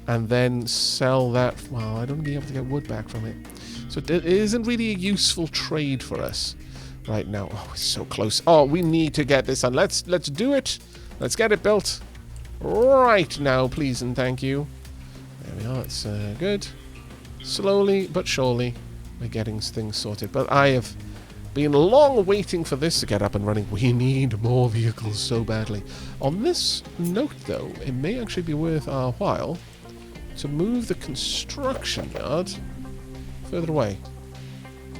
A: and then sell that. Well, I don't be able to get wood back from it. So it isn't really a useful trade for us right now. Oh, we're so close. Oh, we need to get this done. Let's do it. Let's get it built right now, please and thank you. There we are. It's good. Slowly but surely, we're getting things sorted. But I have been long waiting for this to get up and running. We need more vehicles so badly. On this note, though, it may actually be worth our while to move the construction yard further away.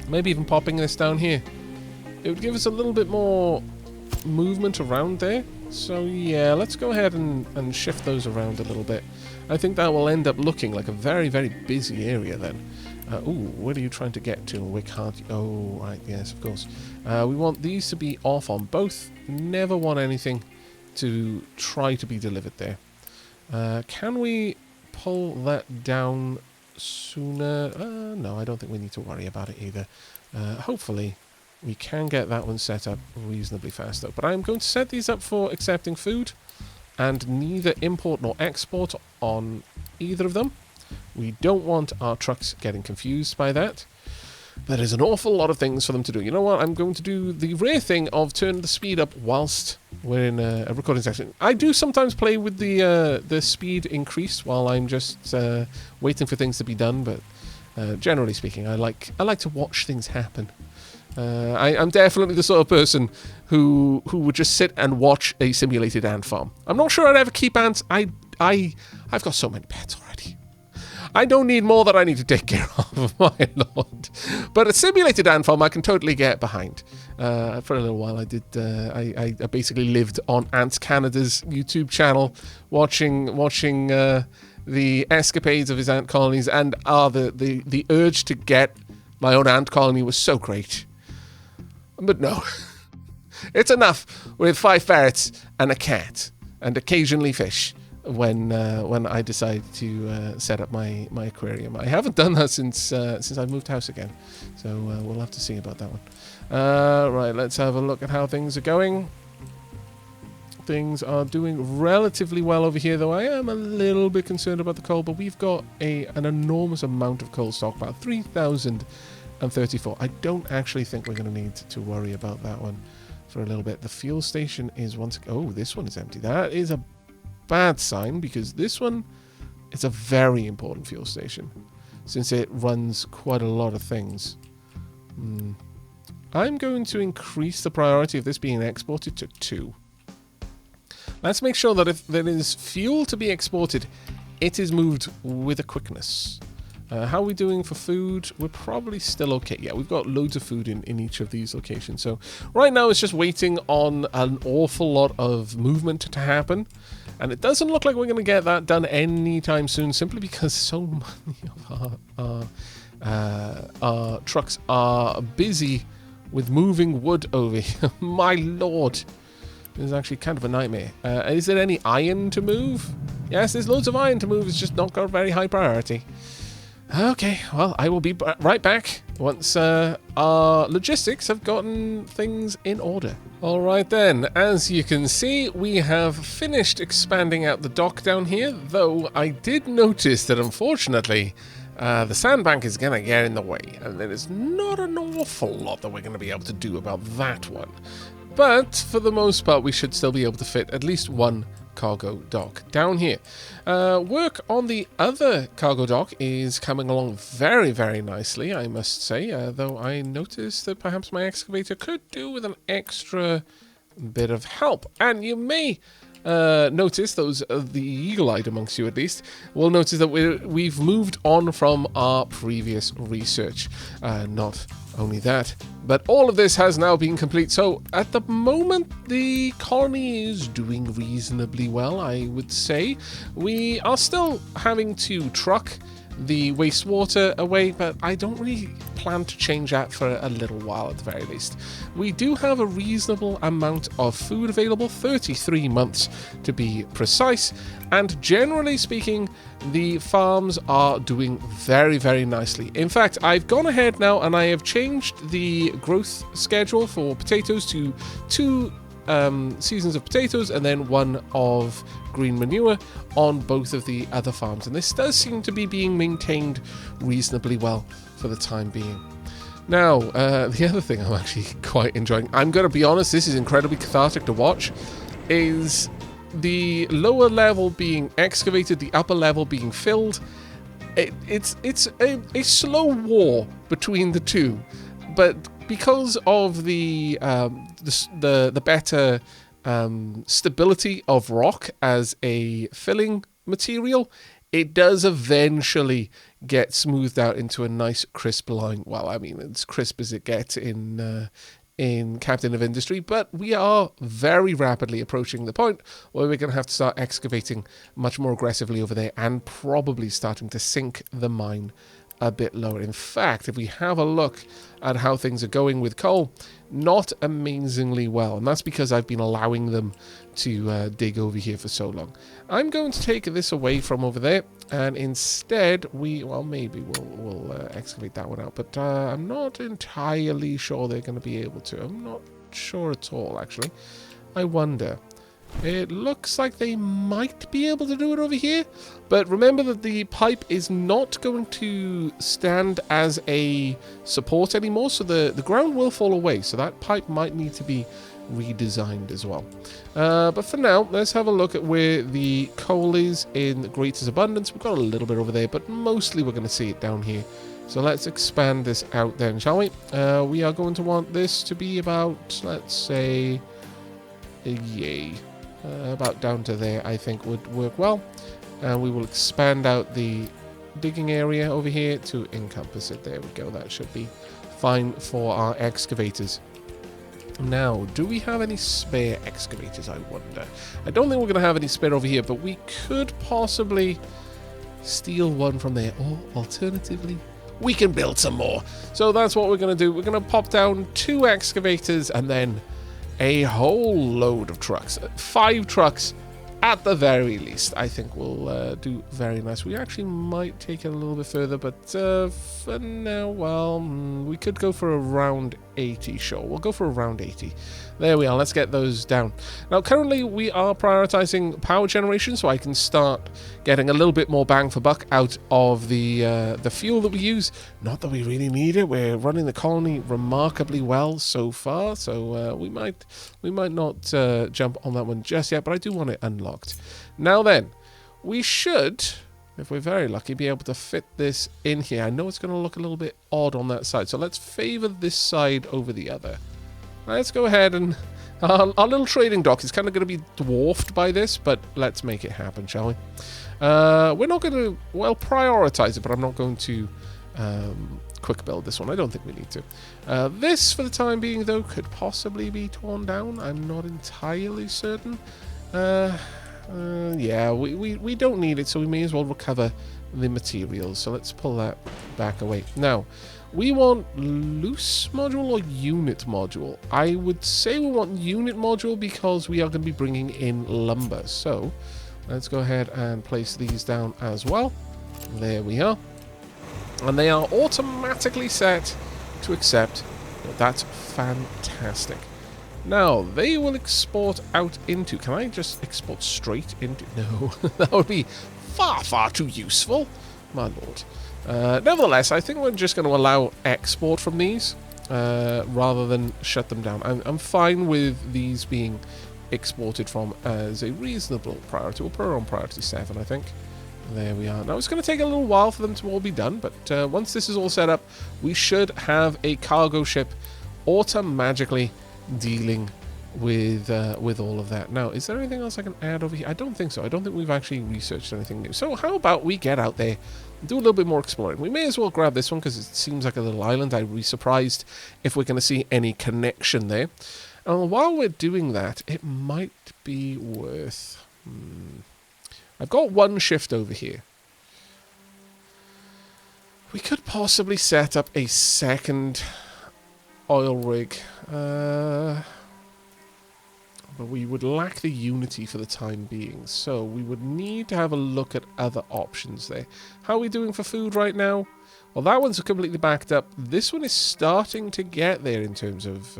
A: Maybe even popping this down here. It would give us a little bit more movement around there. So yeah, let's go ahead and shift those around a little bit. I think that will end up looking like a very, very busy area then. Ooh, where are you trying to get to? We can't... Oh, right, yes, of course. We want these to be off on both. Never want anything to try to be delivered there. Can we pull that down sooner? No, I don't think we need to worry about it either. Hopefully, we can get that one set up reasonably fast, though. But I'm going to set these up for accepting food, and neither import nor export on either of them. We don't want our trucks getting confused by that. There is an awful lot of things for them to do. You know what? I'm going to do the rare thing of turn the speed up whilst we're in a recording section. I do sometimes play with the speed increased while I'm just waiting for things to be done, but generally speaking, I like to watch things happen. I'm definitely the sort of person who would just sit and watch a simulated ant farm. I'm not sure I'd ever keep ants. I've got so many pets already. I don't need more that I need to take care of, my lord. But a simulated ant farm I can totally get behind. For a little while I did. I basically lived on Ants Canada's YouTube channel, watching the escapades of his ant colonies, and the urge to get my own ant colony was so great. But no, it's enough with 5 ferrets and a cat, and occasionally fish. When I decide to set up my aquarium, I haven't done that since I've moved house again, so we'll have to see about that one. Right, let's have a look at how things are going. Things are doing relatively well over here, though I am a little bit concerned about the coal. But we've got an enormous amount of coal stockpile, 3,034. I don't actually think we're going to need to worry about that one for a little bit. The fuel station is oh, this one is empty. That is a bad sign, because this one is a very important fuel station since it runs quite a lot of things. I'm going to increase the priority of this being exported to 2. Let's make sure that if there is fuel to be exported it is moved with a quickness. How are we doing for food? We're probably still okay. Yeah, we've got loads of food in each of these locations. So right now it's just waiting on an awful lot of movement to happen. And it doesn't look like we're going to get that done anytime soon, simply because so many of our trucks are busy with moving wood over here. My lord. This is actually kind of a nightmare. Is there any iron to move? Yes, there's loads of iron to move. It's just not got a very high priority. Okay, well, I will be right back once our logistics have gotten things in order. All right then, as you can see, we have finished expanding out the dock down here, though I did notice that unfortunately the sandbank is going to get in the way, and there is not an awful lot that we're going to be able to do about that one. But for the most part, we should still be able to fit at least one cargo dock down here. Work on the other cargo dock is coming along very, very nicely, I must say, though I noticed that perhaps my excavator could do with an extra bit of help. And you may notice, those the eagle-eyed amongst you at least, will notice that we've moved on from our previous research. Not only that, but all of this has now been complete. So at the moment, the colony is doing reasonably well, I would say. We are still having to truck the wastewater away, but I don't really plan to change that for a little while at the very least. We do have a reasonable amount of food available, 33 months to be precise, and generally speaking, the farms are doing very, very nicely. In fact, I've gone ahead now and I have changed the growth schedule for potatoes to 2 seasons of potatoes and then 1 of green manure on both of the other farms, and this does seem to be being maintained reasonably well for the time being. Now, the other thing I'm actually quite enjoying, I'm going to be honest, this is incredibly cathartic to watch, is the lower level being excavated, the upper level being filled. It's a slow war between the two, but because of the better stability of rock as a filling material, it does eventually get smoothed out into a nice crisp line. Well, I mean, as crisp as it gets in Captain of Industry, but we are very rapidly approaching the point where we're going to have to start excavating much more aggressively over there and probably starting to sink the mine a bit lower. In fact, if we have a look at how things are going with coal, not amazingly well, and that's because I've been allowing them to dig over here for so long. I'm going to take this away from over there, and instead maybe we'll excavate that one out, but I'm not entirely sure they're going to be able to. I'm not sure at all, actually. I wonder. It looks like they might be able to do it over here, but remember that the pipe is not going to stand as a support anymore, so the ground will fall away, so that pipe might need to be redesigned as well. But for now, let's have a look at where the coal is in the greatest abundance. We've got a little bit over there, but mostly we're going to see it down here. So let's expand this out then, shall we? We are going to want this to be about, let's say, about down to there, I think would work well. And we will expand out the digging area over here to encompass it. There we go. That should be fine for our excavators. Now, do we have any spare excavators, I wonder? I don't think we're going to have any spare over here, but we could possibly steal one from there. Or alternatively, we can build some more. So that's what we're going to do. We're going to pop down 2 excavators and then a whole load of trucks. 5 trucks at the very least, I think will do very nice. We actually might take it a little bit further, but for now, well, we could go for around 80, sure. We'll go for around 80. There we are. Let's get those down. Now, currently, we are prioritizing power generation, so I can start getting a little bit more bang for buck out of the fuel that we use. Not that we really need it. We're running the colony remarkably well so far, so we might not jump on that one just yet, but I do want it unlocked. Now then, we should, if we're very lucky, be able to fit this in here. I know it's going to look a little bit odd on that side, so let's favor this side over the other. Let's go ahead and Our little trading dock is kind of going to be dwarfed by this, but let's make it happen, shall we? We're not going to, well, prioritize it, but I'm not going to quick build this one. I don't think we need to. This, for the time being, though, could possibly be torn down. I'm not entirely certain. Yeah, we don't need it, so we may as well recover the materials. So let's pull that back away. Now, we want loose module or unit module? I would say we want unit module because we are going to be bringing in lumber. So let's go ahead and place these down as well. There we are. And they are automatically set to accept. That's fantastic. Now, they will export out into... Can I just export straight into... No, that would be far, far too useful. My lord. Nevertheless, I think we're just going to allow export from these rather than shut them down. I'm fine with these being exported from as a reasonable priority. We'll put it on priority 7, I think. There we are. Now, it's going to take a little while for them to all be done, but once this is all set up, we should have a cargo ship automatically dealing with all of that. Now, is there anything else I can add over here? I don't think so. I don't think we've actually researched anything new. So how about we get out there and do a little bit more exploring? We may as well grab this one because it seems like a little island. I'd be surprised if we're going to see any connection there. And while we're doing that, it might be worth... I've got one shift over here. We could possibly set up a second oil rig. But we would lack the unity for the time being. So we would need to have a look at other options there. How are we doing for food right now? Well, that one's completely backed up. This one is starting to get there in terms of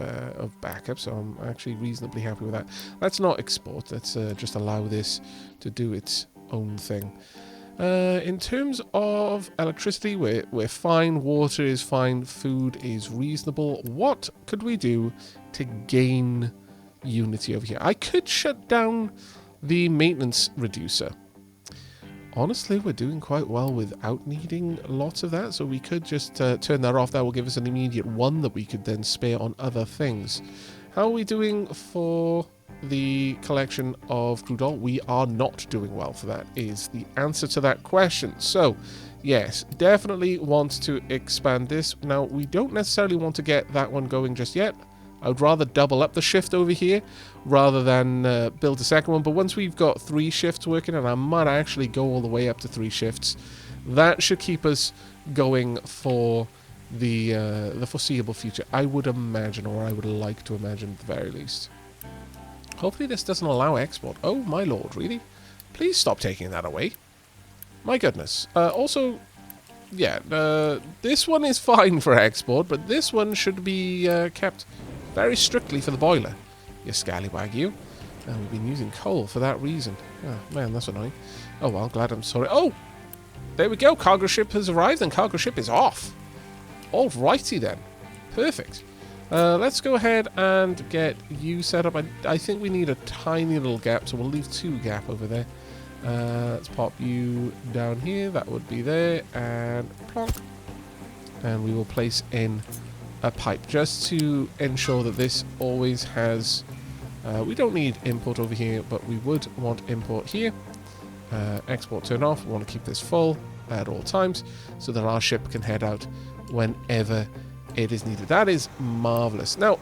A: backup, so I'm actually reasonably happy with that. Let's not export. Let's just allow this to do its own thing. In terms of electricity, we're fine. Water is fine. Food is reasonable. What could we do to gain unity over here? I could shut down the maintenance reducer. Honestly, we're doing quite well without needing lots of that, so we could just turn that off. That will give us an immediate one that we could then spare on other things. How are we doing for the collection of crude oil? We are not doing well for that, is the answer to that question. So, yes, definitely want to expand this. Now, we don't necessarily want to get that one going just yet. I would rather double up the shift over here rather than build a second one. But once we've got 3 shifts working, and I might actually go all the way up to 3 shifts, that should keep us going for the foreseeable future, I would imagine, or I would like to imagine at the very least. Hopefully this doesn't allow export. Oh, my lord, really? Please stop taking that away. My goodness. Also... yeah, this one is fine for export, but this one should be kept very strictly for the boiler. You scallywag, you. We've been using coal for that reason. Oh, man, that's annoying. Oh, well, glad I'm sorry. Oh! There we go. Cargo ship has arrived and cargo ship is off. Alrighty then. Perfect. Let's go ahead and get you set up. I think we need a tiny little gap, so we'll leave 2 gap over there. Let's pop you down here. That would be there. And plonk. And we will place in a pipe just to ensure that this always has... we don't need import over here, but we would want import here. Export turn off. We want to keep this full at all times so that our ship can head out whenever it is needed. That is marvelous. Now,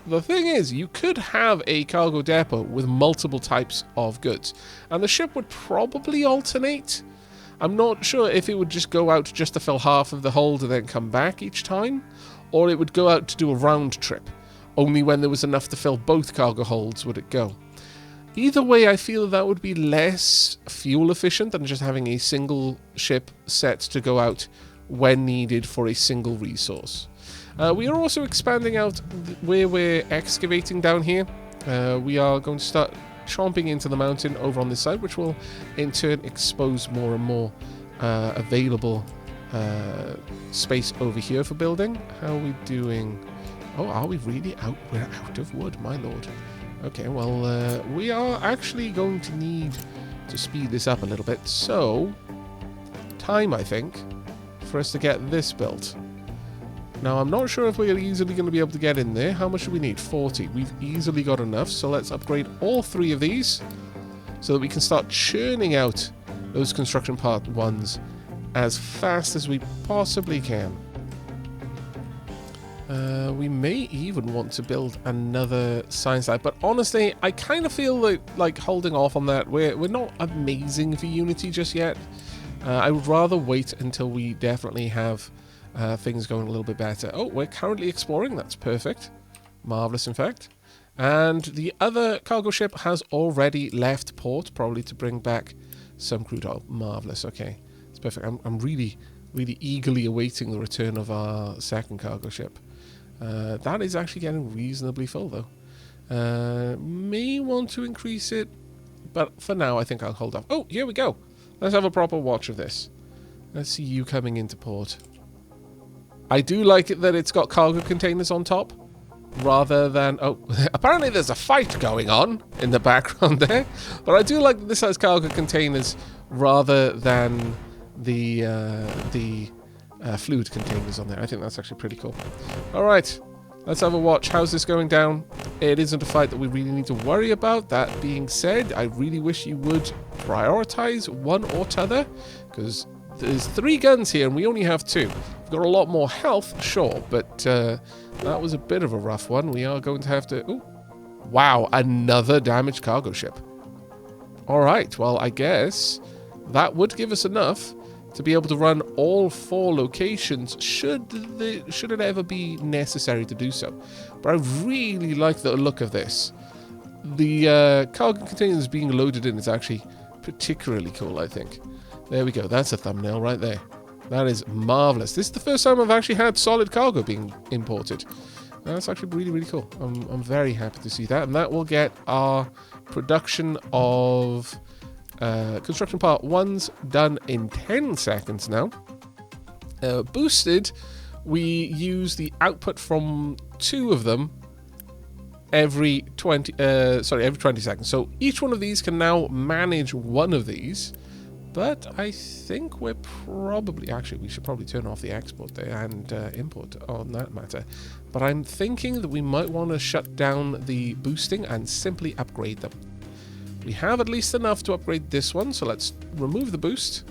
A: the thing is, you could have a cargo depot with multiple types of goods, and the ship would probably alternate. I'm not sure if it would just go out just to fill half of the hold and then come back each time, or it would go out to do a round trip. Only when there was enough to fill both cargo holds would it go. Either way, I feel that would be less fuel efficient than just having a single ship set to go out when needed for a single resource. We are also expanding out where we're excavating down here. We are going to start chomping into the mountain over on this side, which will in turn expose more and more available space over here for building. How are we doing? Oh, are we really out? We're out of wood, my lord. Okay, well, we are actually going to need to speed this up a little bit. So, time, I think, for us to get this built. Now, I'm not sure if we're easily going to be able to get in there. How much do we need? 40. We've easily got enough, so let's upgrade all 3 of these so that we can start churning out those construction part 1s as fast as we possibly can. We may even want to build another science lab, but honestly, I kind of feel like holding off on that. We're not amazing for Unity just yet. I would rather wait until we definitely have things going a little bit better. Oh, we're currently exploring. That's perfect. Marvelous, in fact. And the other cargo ship has already left port, probably to bring back some crude oil. Marvelous. Okay, it's perfect. I'm really eagerly awaiting the return of our second cargo ship. That is actually getting reasonably full, though. May want to increase it, but for now, I think I'll hold off. Oh, here we go. Let's have a proper watch of this. Let's see you coming into port. I do like it that it's got cargo containers on top, rather than... Oh, apparently there's a fight going on in the background there. But I do like that this has cargo containers rather than the fluid containers on there. I think that's actually pretty cool. Alright, let's have a watch. How's this going down? It isn't a fight that we really need to worry about. That being said, I really wish you would prioritize one or t'other, because there's 3 guns here and we only have 2. We've got a lot more health, sure, but that was a bit of a rough one. We are going to have to... Ooh, wow, another damaged cargo ship. Alright, well, I guess that would give us enough to be able to run all 4 locations should it ever be necessary to do so. But I really like the look of this. The cargo containers being loaded in is actually particularly cool, I think. There we go. That's a thumbnail right there. That is marvelous. This is the first time I've actually had solid cargo being imported. That's actually really cool. I'm very happy to see that. And that will get our production of... construction part 1's done in 10 seconds now. Boosted, we use the output from 2 of them every 20 seconds. So each one of these can now manage 1 of these. But I think we're probably... Actually, we should probably turn off the export there and import on that matter. But I'm thinking that we might want to shut down the boosting and simply upgrade them. We have at least enough to upgrade this one, so let's remove the boost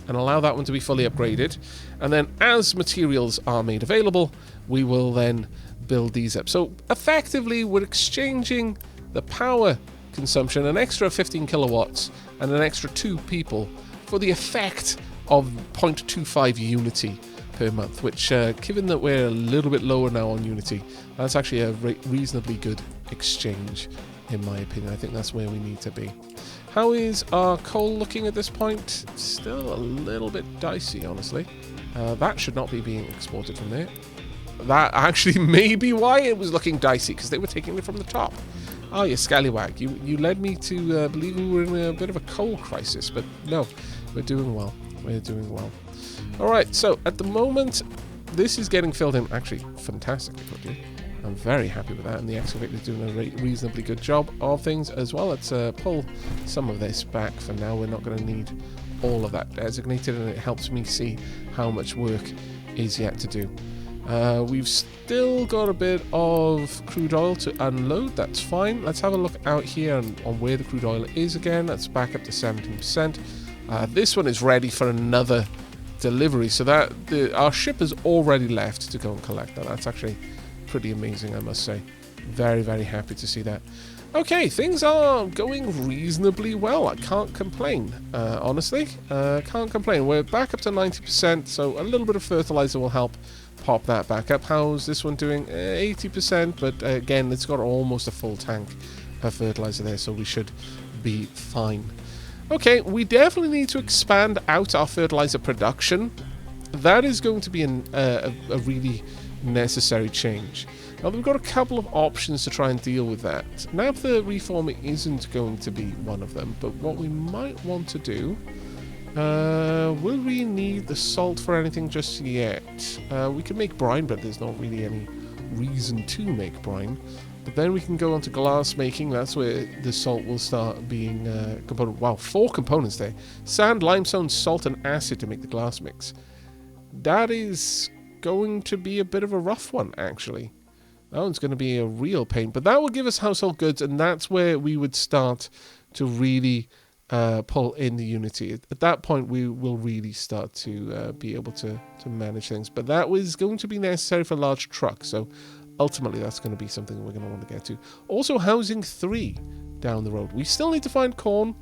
A: and allow that one to be fully upgraded. And then as materials are made available, we will then build these up. So effectively, we're exchanging the power consumption, an extra 15 kilowatts and an extra 2 people for the effect of 0.25 Unity per month, which given that we're a little bit lower now on Unity, that's actually a reasonably good exchange. In my opinion, I think that's where we need to be. How is our coal looking at this point? Still a little bit dicey, honestly. That should not be being exported from there. That actually may be why it was looking dicey, because they were taking it from the top. Oh, you scallywag. You led me to believe we were in a bit of a coal crisis, but no, we're doing well. We're doing well. Alright, so at the moment, this is getting filled in actually fantastically quickly. I'm very happy with that, and the excavator is doing a reasonably good job of things as well. Let's pull some of this back for now. We're not going to need all of that designated, and it helps me see how much work is yet to do. We've still got a bit of crude oil to unload. That's fine. Let's have a look out here on where the crude oil is again. That's back up to 17%. This one is ready for another delivery, so that our ship has already left to go and collect that. That's actually pretty amazing, I must say. Very happy to see that. Okay, things are going reasonably well. I can't complain, honestly. Can't complain. We're back up to 90%, so a little bit of fertilizer will help pop that back up. How's this one doing? 80%, but again, it's got almost a full tank of fertilizer there, so we should be fine. Okay, we definitely need to expand out our fertilizer production. That is going to be a really necessary change. Now, we've got a couple of options to try and deal with that. Naphtha reforming isn't going to be one of them, but what we might want to do... will we need the salt for anything just yet? We can make brine, but there's not really any reason to make brine. But then we can go on to glass making. That's where the salt will start being component. Wow, 4 components there. Sand, limestone, salt, and acid to make the glass mix. That is going to be a bit of a rough one, actually. That one's going to be a real pain. But that will give us household goods, and that's where we would start to really pull in the Unity. At that point, we will really start to be able to manage things. But that was going to be necessary for large trucks, so ultimately that's going to be something we're going to want to get to. Also, housing 3 down the road. We still need to find corn.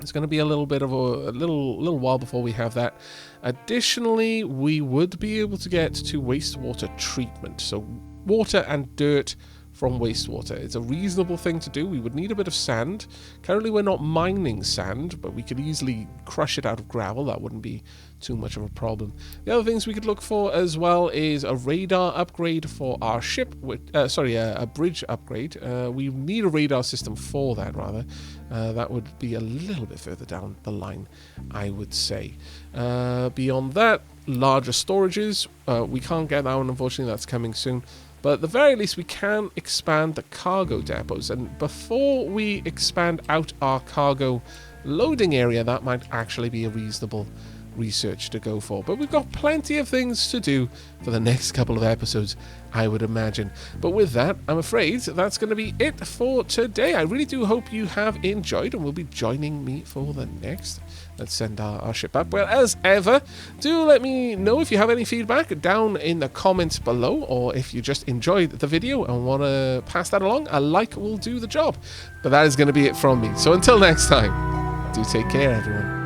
A: It's going to be a little bit of a little while before we have that. Additionally, we would be able to get to wastewater treatment. So water and dirt from wastewater. It's a reasonable thing to do. We would need a bit of sand. Currently we're not mining sand, but we could easily crush it out of gravel. That wouldn't be too much of a problem. The other things we could look for as well is a radar upgrade for our ship. A bridge upgrade. We need a radar system for that, rather. That would be a little bit further down the line, I would say. Beyond that, larger storages. We can't get that one, unfortunately. That's coming soon. But at the very least, we can expand the cargo depots. And before we expand out our cargo loading area, that might actually be a reasonable research to go for. But we've got plenty of things to do for the next couple of episodes, I would imagine. But with that, I'm afraid that's going to be it for today. I really do hope you have enjoyed and will be joining me for the next. Let's send our ship up. Well, as ever, do let me know if you have any feedback down in the comments below, or if you just enjoyed the video and want to pass that along, a like will do the job. But that is going to be it from me. So until next time, do take care, everyone.